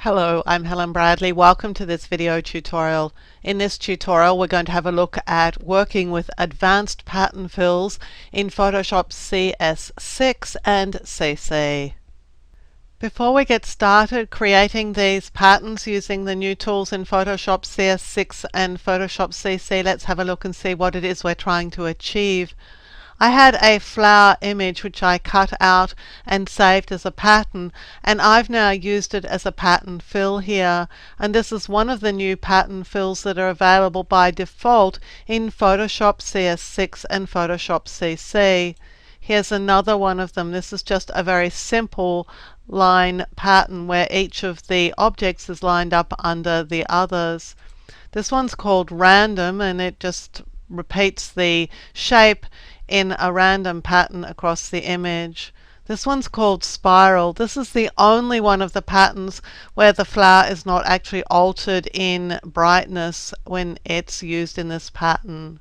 Hello, I'm Helen Bradley. Welcome to this video tutorial. In this tutorial we're going to have a look at working with advanced pattern fills in Photoshop CS6 and CC. Before we get started creating these patterns using the new tools in Photoshop CS6 and Photoshop CC, let's have a look and see what it is we're trying to achieve. I had a flower image which I cut out and saved as a pattern, and I've now used it as a pattern fill here, and this is one of the new pattern fills that are available by default in Photoshop CS6 and Photoshop CC. Here's another one of them. This is just a very simple line pattern where each of the objects is lined up under the others. This one's called random, and it just repeats the shape in a random pattern across the image. This one's called spiral. This is the only one of the patterns where the flower is not actually altered in brightness when it's used in this pattern.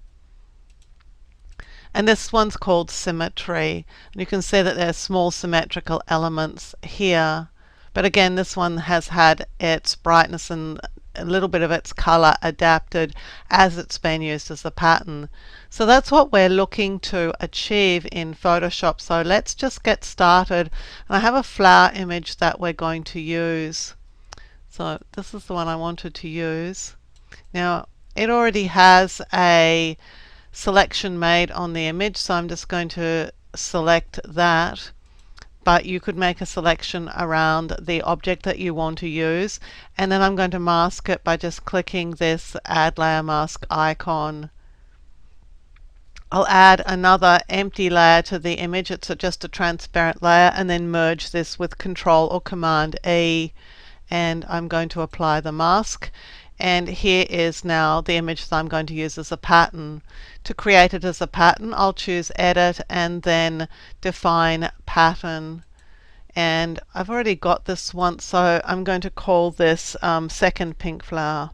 And this one's called symmetry. And you can see that there are small symmetrical elements here. But again, this one has had its brightness and a little bit of its color adapted as it's been used as a pattern. So that's what we're looking to achieve in Photoshop. So let's just get started. And I have a flower image that we're going to use. So this is the one I wanted to use. Now it already has a selection made on the image, so I'm just going to select that. But you could make a selection around the object that you want to use, and then I'm going to mask it by just clicking this Add Layer Mask icon. I'll add another empty layer to the image. It's just a transparent layer, and then merge this with Control or Command E, and I'm going to apply the mask. And here is now the image that I'm going to use as a pattern. To create it as a pattern, I'll choose Edit and then Define Pattern. And I've already got this one, so I'm going to call this Second Pink Flower,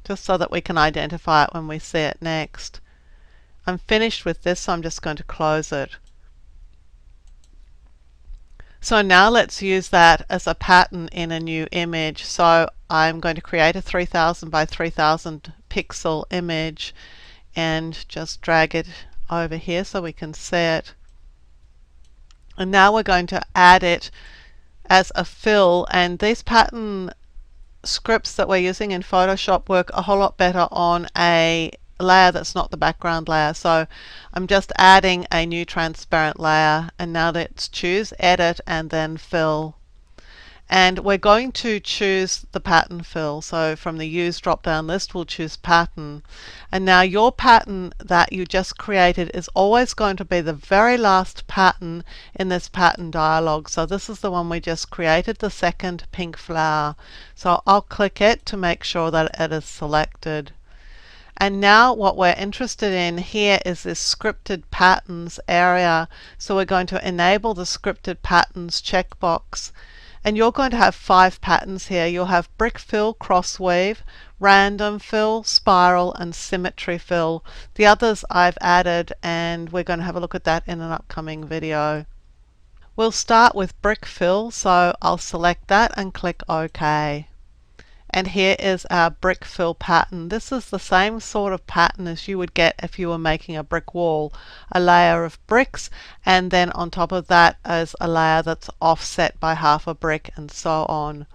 just so that we can identify it when we see it next. I'm finished with this, so I'm just going to close it. So now let's use that as a pattern in a new image. So I'm going to create a 3000 by 3000 pixel image and just drag it over here so we can see it. And now we're going to add it as a fill, and these pattern scripts that we're using in Photoshop work a whole lot better on a layer that's not the background layer. So I'm just adding a new transparent layer, and now let's choose Edit and then Fill. And we're going to choose the pattern fill. So from the Use drop down list we'll choose Pattern. And now your pattern that you just created is always going to be the very last pattern in this pattern dialog. So this is the one we just created, the second pink flower. So I'll click it to make sure that it is selected. And now what we're interested in here is this scripted patterns area. So we're going to enable the scripted patterns checkbox. And you're going to have 5 patterns here. You'll have brick fill, cross weave, random fill, spiral, and symmetry fill. The others I've added, and we're going to have a look at that in an upcoming video. We'll start with brick fill, so I'll select that and click OK. And here is our brick fill pattern. This is the same sort of pattern as you would get if you were making a brick wall. A layer of bricks, and then on top of that is a layer that's offset by half a brick, and so on.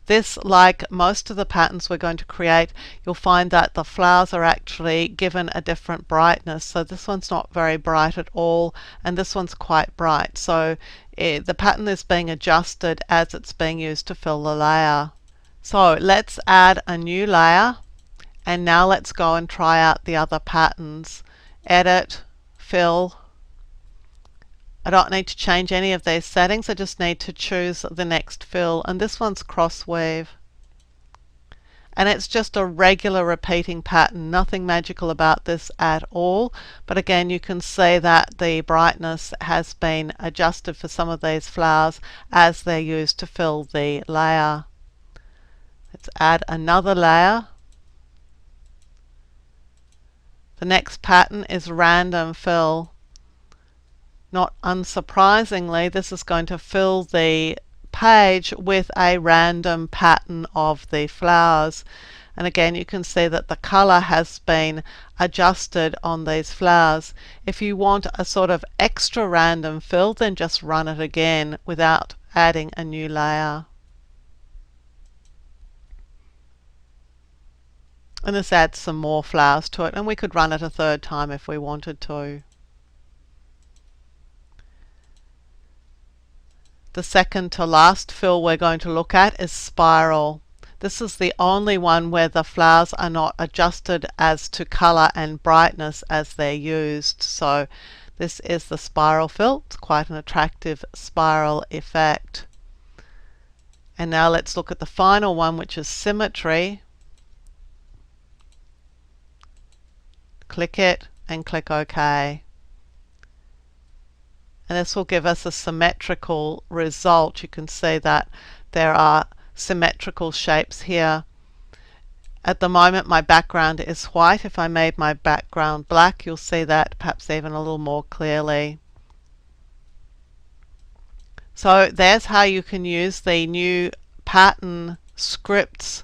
This, like most of the patterns we're going to create, you'll find that the flowers are actually given a different brightness. So this one's not very bright at all, and this one's quite bright. So the pattern is being adjusted as it's being used to fill the layer. So let's add a new layer, and now let's go and try out the other patterns. Edit, Fill. I don't need to change any of these settings, I just need to choose the next fill, and this one's cross weave. And it's just a regular repeating pattern, nothing magical about this at all. But again, you can see that the brightness has been adjusted for some of these flowers as they're used to fill the layer. Let's add another layer. The next pattern is random fill. Not unsurprisingly, this is going to fill the page with a random pattern of the flowers. And again, you can see that the color has been adjusted on these flowers. If you want a sort of extra random fill, then just run it again without adding a new layer. And this adds some more flowers to it, and we could run it a third time if we wanted to. The second to last fill we're going to look at is spiral. This is the only one where the flowers are not adjusted as to color and brightness as they're used. So this is the spiral fill. It's quite an attractive spiral effect. And now let's look at the final one, which is symmetry. Click it and click OK. And this will give us a symmetrical result. You can see that there are symmetrical shapes here. At the moment my background is white. If I made my background black, you'll see that perhaps even a little more clearly. So there's how you can use the new pattern scripts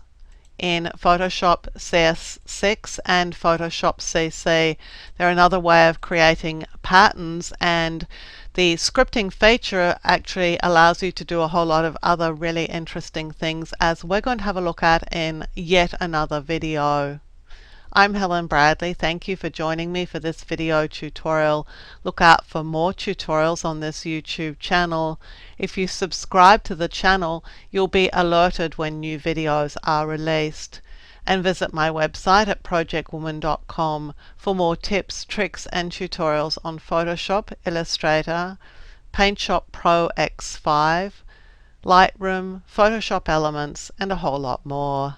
in Photoshop CS6 and Photoshop CC. They're another way of creating patterns, and the scripting feature actually allows you to do a whole lot of other really interesting things, as we're going to have a look at in yet another video. I'm Helen Bradley. Thank you for joining me for this video tutorial. Look out for more tutorials on this YouTube channel. If you subscribe to the channel, you'll be alerted when new videos are released. And visit my website at projectwoman.com for more tips, tricks and tutorials on Photoshop, Illustrator, PaintShop Pro X5, Lightroom, Photoshop Elements and a whole lot more.